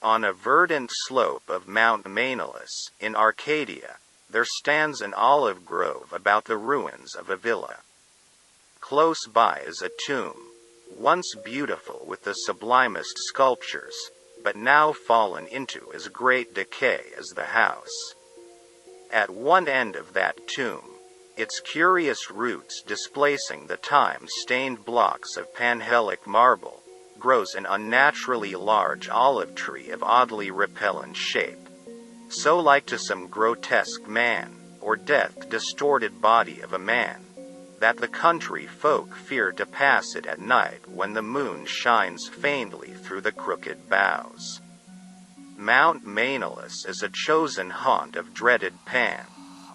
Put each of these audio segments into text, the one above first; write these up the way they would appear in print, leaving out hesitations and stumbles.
On a verdant slope of Mount Mainolus, in Arcadia, there stands an olive grove about the ruins of a villa. Close by is a tomb, once beautiful with the sublimest sculptures, but now fallen into as great decay as the house. At one end of that tomb, its curious roots displacing the time-stained blocks of Panhellenic marble, grows an unnaturally large olive tree of oddly repellent shape, so like to some grotesque man, or death-distorted body of a man, that the country folk fear to pass it at night when the moon shines faintly through the crooked boughs. Mount Mainolus is a chosen haunt of dreaded Pan,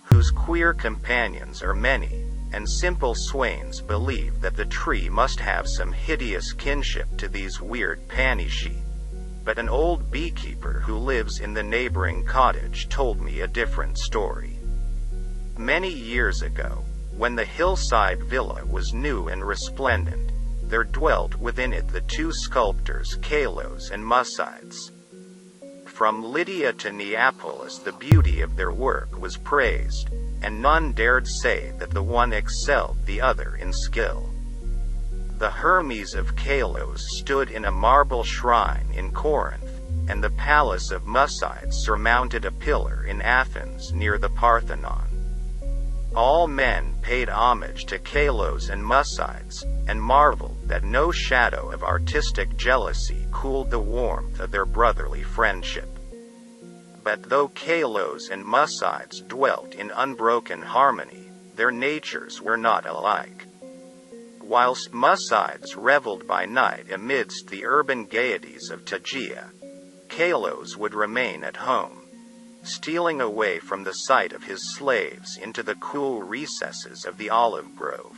whose queer companions are many, and simple swains believe that the tree must have some hideous kinship to these weird Panishi. But an old beekeeper who lives in the neighboring cottage told me a different story. Many years ago, when the hillside villa was new and resplendent, there dwelt within it the two sculptors Kalos and Musides. From Lydia to Neapolis the beauty of their work was praised, and none dared say that the one excelled the other in skill. The Hermes of Kalos stood in a marble shrine in Corinth, and the palace of Musides surmounted a pillar in Athens near the Parthenon. All men paid homage to Kalos and Musides, and marveled that no shadow of artistic jealousy cooled the warmth of their brotherly friendship. But though Kalos and Musides dwelt in unbroken harmony, their natures were not alike. Whilst Musides reveled by night amidst the urban gaieties of Tegea, Kalos would remain at home, stealing away from the sight of his slaves into the cool recesses of the olive grove.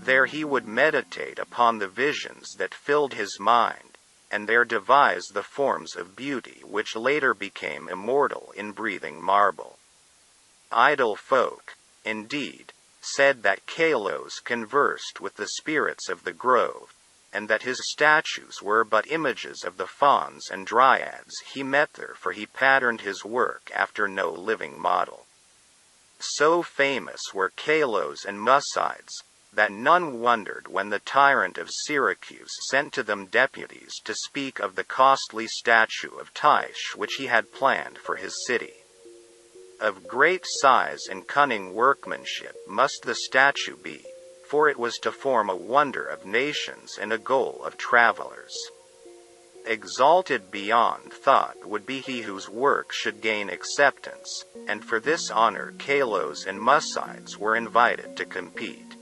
There he would meditate upon the visions that filled his mind, and there devise the forms of beauty which later became immortal in breathing marble. Idle folk, indeed, said that Kalos conversed with the spirits of the grove, and that his statues were but images of the fauns and dryads he met there, for he patterned his work after no living model. So famous were Kalos and Musides, that none wondered when the tyrant of Syracuse sent to them deputies to speak of the costly statue of Tyche which he had planned for his city. Of great size and cunning workmanship must the statue be, for it was to form a wonder of nations and a goal of travelers. Exalted beyond thought would be he whose work should gain acceptance, and for this honor Kalos and Musides were invited to compete.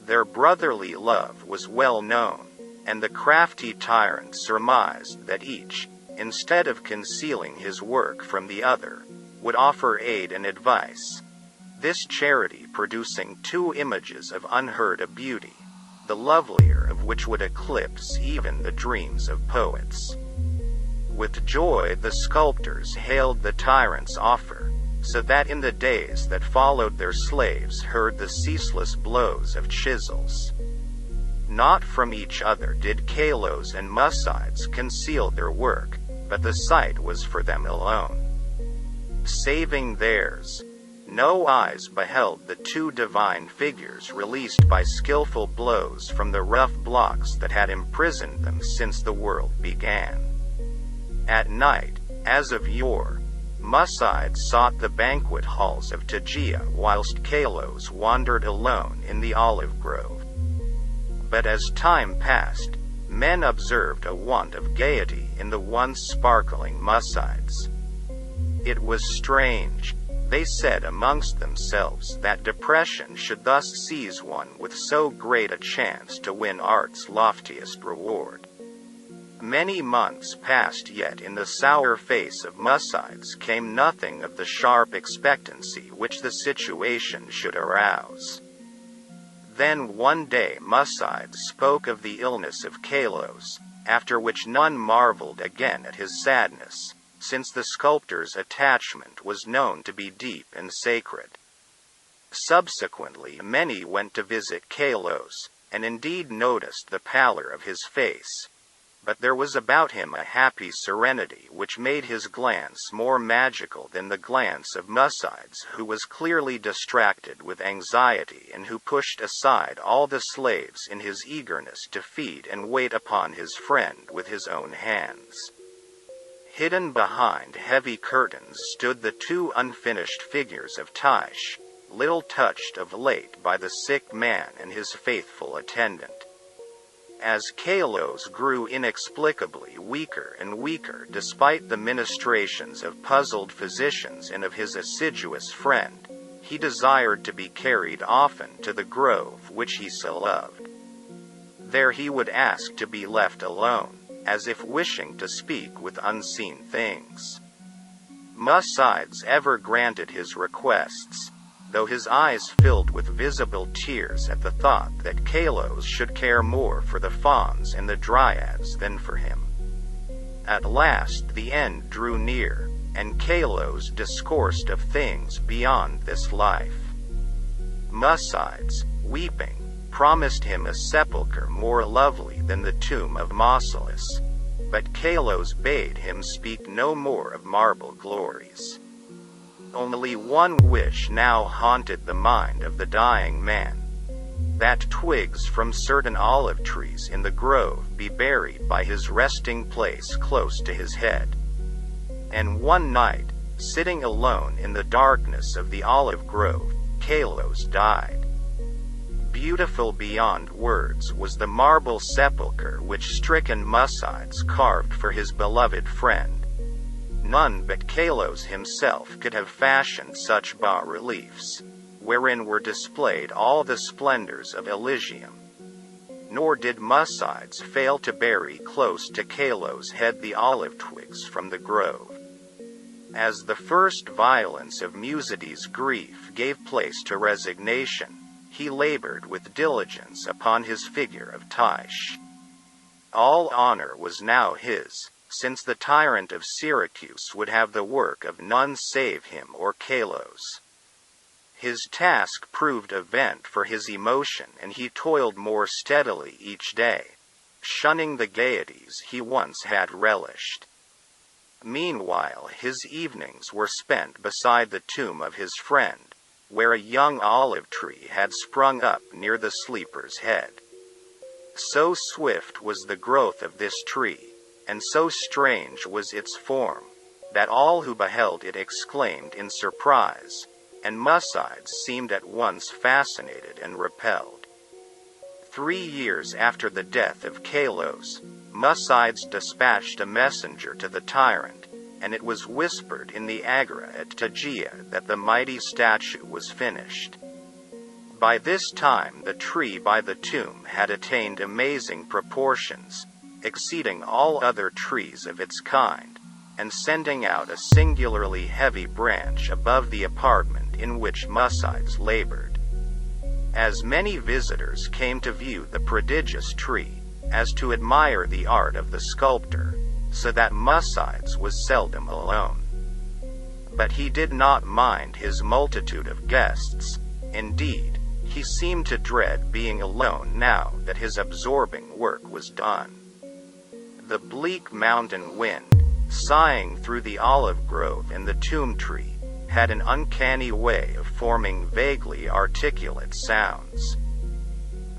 Their brotherly love was well known, and the crafty tyrant surmised that each, instead of concealing his work from the other, would offer aid and advice, this charity producing two images of unheard-of beauty, the lovelier of which would eclipse even the dreams of poets. With joy the sculptors hailed the tyrant's offer, so that in the days that followed their slaves heard the ceaseless blows of chisels. Not from each other did Kalos and Musides conceal their work, but the sight was for them alone. Saving theirs, no eyes beheld the two divine figures released by skillful blows from the rough blocks that had imprisoned them since the world began. At night, as of yore, Musides sought the banquet halls of Tegea whilst Kalos wandered alone in the olive grove. But as time passed, men observed a want of gaiety in the once sparkling Musides. It was strange, they said amongst themselves, that depression should thus seize one with so great a chance to win art's loftiest reward. Many months passed, yet in the sour face of Musides came nothing of the sharp expectancy which the situation should arouse. Then one day Musides spoke of the illness of Kalos, after which none marveled again at his sadness, since the sculptor's attachment was known to be deep and sacred. Subsequently many went to visit Kalos, and indeed noticed the pallor of his face. but there was about him a happy serenity which made his glance more magical than the glance of Muscides, who was clearly distracted with anxiety and who pushed aside all the slaves in his eagerness to feed and wait upon his friend with his own hands. Hidden behind heavy curtains stood the two unfinished figures of Tyche, little touched of late by the sick man and his faithful attendant. As Kalos grew inexplicably weaker and weaker despite the ministrations of puzzled physicians and of his assiduous friend, he desired to be carried often to the grove which he so loved. There he would ask to be left alone, as if wishing to speak with unseen things. Muscides ever granted his requests, though his eyes filled with visible tears at the thought that Kalos should care more for the fauns and the dryads than for him. At last the end drew near, and Kalos discoursed of things beyond this life. Muscides, weeping, promised him a sepulchre more lovely than the tomb of Mausolus, but Kalos bade him speak no more of marble glories. Only one wish now haunted the mind of the dying man: that twigs from certain olive trees in the grove be buried by his resting place close to his head. And one night, sitting alone in the darkness of the olive grove, Kalos died. Beautiful beyond words was the marble sepulchre which stricken Muscides carved for his beloved friend. None but Kalos himself could have fashioned such bas-reliefs, wherein were displayed all the splendors of Elysium. Nor did Muscides fail to bury close to Kalos' head the olive twigs from the grove. As the first violence of Musides' grief gave place to resignation, he labored with diligence upon his figure of Tyche. All honor was now his, since the tyrant of Syracuse would have the work of none save him or Kalos. His task proved a vent for his emotion, and he toiled more steadily each day, shunning the gaieties he once had relished. Meanwhile his evenings were spent beside the tomb of his friend, where a young olive tree had sprung up near the sleeper's head. So swift was the growth of this tree, and so strange was its form, that all who beheld it exclaimed in surprise, and Muscides seemed at once fascinated and repelled. 3 years after the death of Kalos, Muscides dispatched a messenger to the tyrant, and it was whispered in the Agora at Tegea that the mighty statue was finished. By this time the tree by the tomb had attained amazing proportions, exceeding all other trees of its kind, and sending out a singularly heavy branch above the apartment in which Muscides labored. As many visitors came to view the prodigious tree, as to admire the art of the sculptor, so that Muscides was seldom alone. But he did not mind his multitude of guests. Indeed, he seemed to dread being alone now that his absorbing work was done. The bleak mountain wind, sighing through the olive grove and the tomb tree, had an uncanny way of forming vaguely articulate sounds.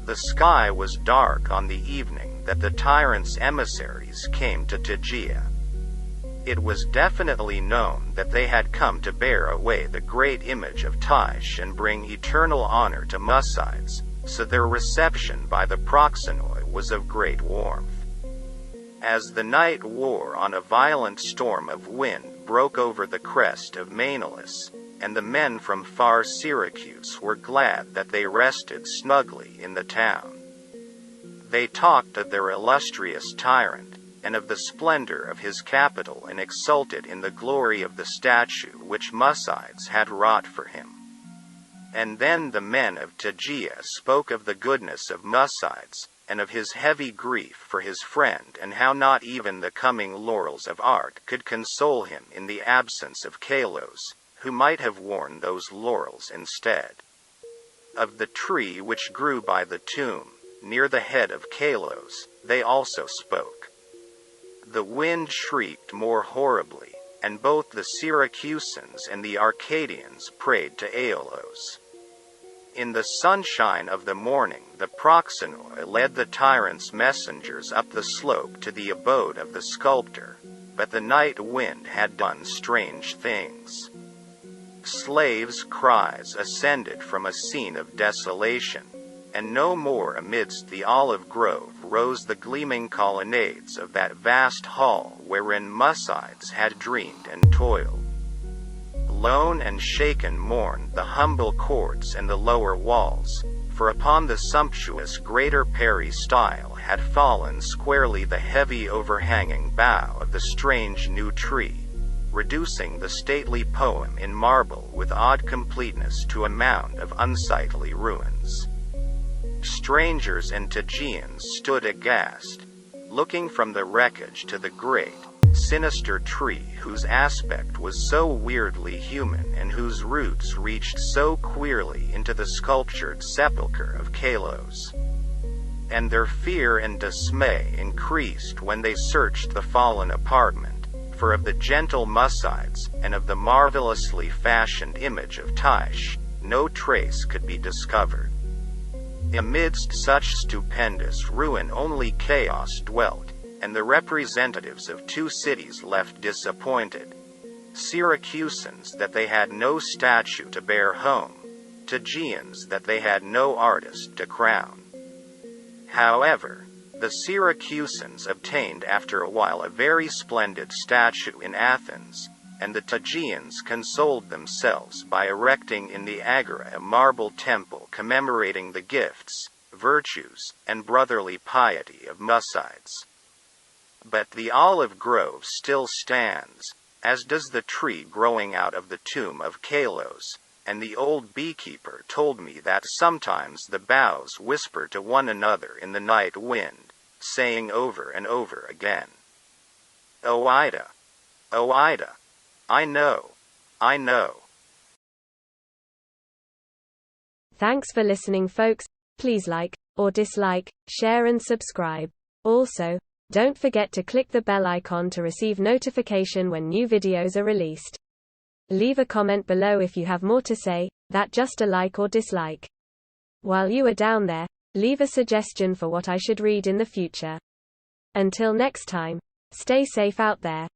The sky was dark on the evening that the tyrant's emissaries came to Tegea. It was definitely known that they had come to bear away the great image of Tyche and bring eternal honor to Muscides, so their reception by the proxenoi was of great warmth. As the night wore on, a violent storm of wind broke over the crest of Mainolus, and the men from far Syracuse were glad that they rested snugly in the town. They talked of their illustrious tyrant, and of the splendor of his capital, and exulted in the glory of the statue which Muscides had wrought for him. And then the men of Tegea spoke of the goodness of Muscides, and of his heavy grief for his friend, and how not even the coming laurels of art could console him in the absence of Kalos, who might have worn those laurels instead. Of the tree which grew by the tomb, near the head of Kalos, they also spoke. The wind shrieked more horribly, and both the Syracusans and the Arcadians prayed to Aeolus. In the sunshine of the morning the proxenoi led the tyrant's messengers up the slope to the abode of the sculptor, but the night wind had done strange things. Slaves' cries ascended from a scene of desolation, and no more amidst the olive grove rose the gleaming colonnades of that vast hall wherein Musides had dreamed and toiled. Lone and shaken mourned the humble courts and the lower walls, for upon the sumptuous greater peristyle had fallen squarely the heavy overhanging bough of the strange new tree, reducing the stately poem in marble with odd completeness to a mound of unsightly ruins. Strangers and Tegeans stood aghast, looking from the wreckage to the great, sinister tree whose aspect was so weirdly human and whose roots reached so queerly into the sculptured sepulchre of Kalos. And their fear and dismay increased when they searched the fallen apartment, for of the gentle Musides, and of the marvelously fashioned image of Tyche, no trace could be discovered. Amidst such stupendous ruin only chaos dwelt, and the representatives of two cities left disappointed. Syracusans that they had no statue to bear home, Tegeans that they had no artist to crown. However, the Syracusans obtained after a while a very splendid statue in Athens, and the Tegeans consoled themselves by erecting in the Agora a marble temple commemorating the gifts, virtues, and brotherly piety of Musides. But the olive grove still stands, as does the tree growing out of the tomb of Kalos, and the old beekeeper told me that sometimes the boughs whisper to one another in the night wind, saying over and over again, "O Ida! O Ida! I know! I know!" Thanks for listening, folks. Please like, or dislike, share and subscribe. Also, don't forget to click the bell icon to receive notification when new videos are released. Leave a comment below if you have more to say, that just a like or dislike. While you are down there, leave a suggestion for what I should read in the future. Until next time, stay safe out there.